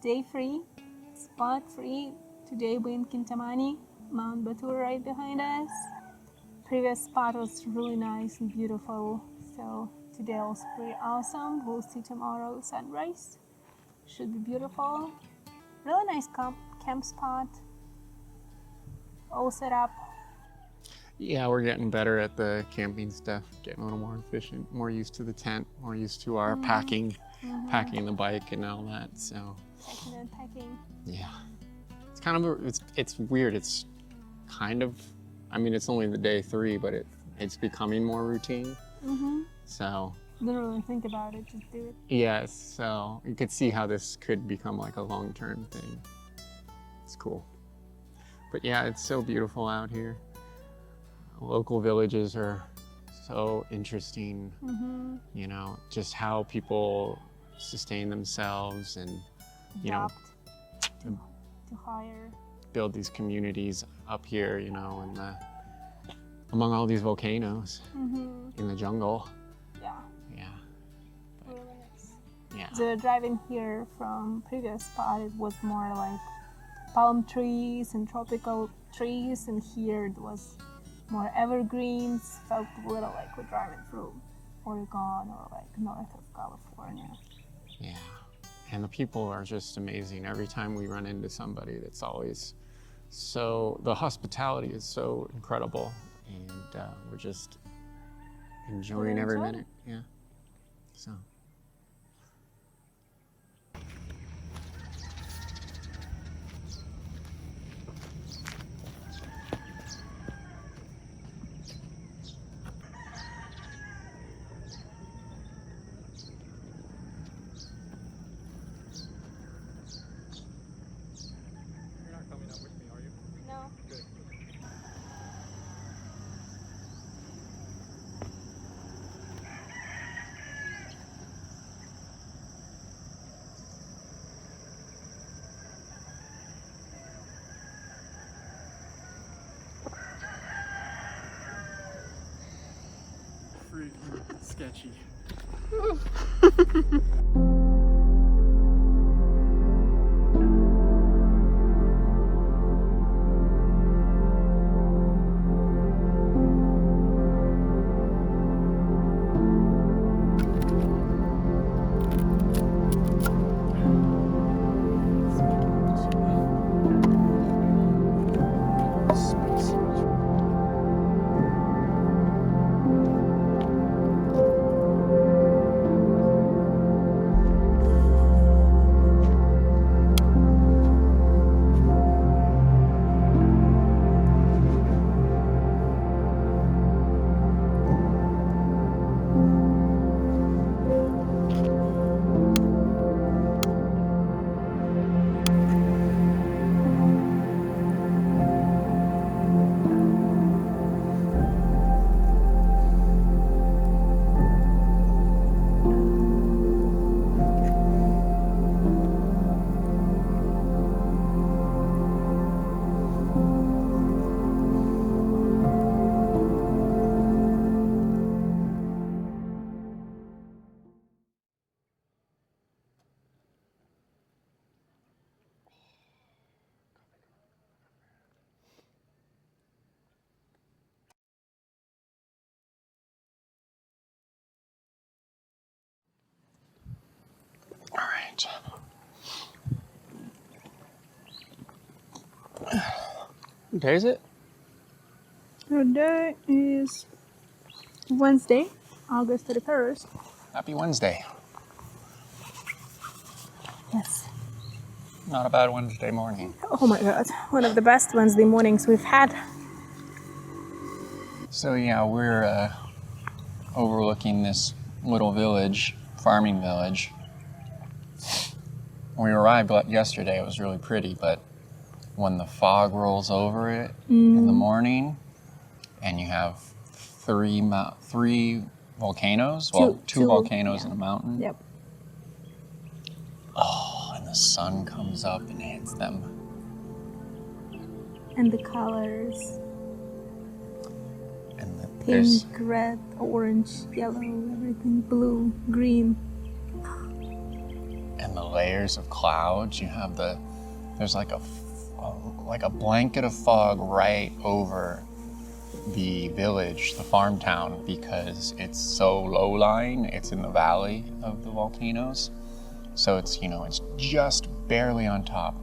Day free, spot free. Today we're in Kintamani, Mt Batur right behind us. Previous spot was really nice and beautiful, so today was pretty awesome. We'll see tomorrow sunrise. Should be beautiful. Really nice camp spot. All set up. Yeah, we're getting better at the camping stuff, getting a little more efficient, more used to the tent, more used to our packing the bike and all that, so. Packing and packing. Yeah. It's kind of, it's weird. It's kind of, I mean, it's only the day 3, but it's becoming more routine. So. Don't really think about it, just do it. Yes, so you could see how this could become like a long-term thing. It's cool. But yeah, it's so beautiful out here. Local villages are so interesting, you know, just how people sustain themselves and, you know, to hire. Build these communities up here, you know, and among all these volcanoes in the jungle. Yeah. Yeah. But, really nice. Yeah. The driving here from previous spot, it was more like palm trees and tropical trees, and here it was more evergreens. Felt a little like we're driving through Oregon or like north of California. Yeah, and the people are just amazing. Every time we run into somebody, that's always so, the hospitality is so incredible, and we're just enjoying every minute. Yeah, so. Freaking sketchy. right. What day is it? Today is Wednesday, August 31st. Happy Wednesday. Yes. Not a bad Wednesday morning. Oh my god, one of the best Wednesday mornings we've had. So yeah, we're overlooking this little village, farming village. When we arrived yesterday, it was really pretty, but when the fog rolls over it in the morning, and you have three volcanoes, two volcanoes in a mountain. Yep. Oh, and the sun comes up and hits them. And the colors. And Pink, red, orange, yellow, everything, blue, green. And the layers of clouds. You have there's like a blanket of fog right over the village, the farm town, because it's so low-lying. It's in the valley of the volcanoes. So it's just barely on top.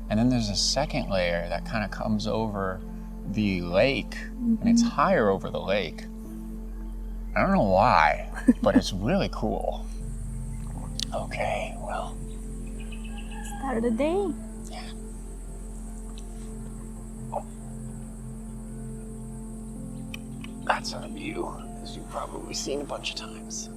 And then there's a second layer that kind of comes over the lake, and it's higher over the lake. I don't know why, but it's really cool. Okay, well. Start the day. Yeah. That's our view, as you've probably seen a bunch of times.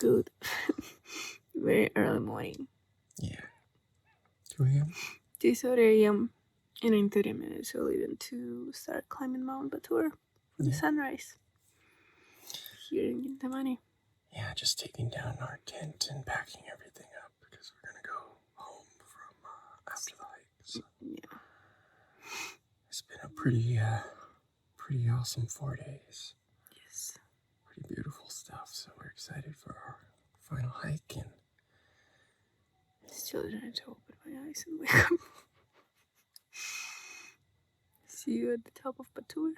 Good. Very early morning. Yeah. 2 a.m.? 2:30 a.m. and in 30 minutes we're leaving to start climbing Mount Batur for the sunrise here in Kintamani. Yeah, just taking down our tent and packing everything up because we're gonna go home from after the hike. So Yeah. it's been a pretty awesome 4 days. Yes. Pretty beautiful stuff. So we're excited for our final hike and Still trying to open my eyes and wake up. See you at the top of Batur.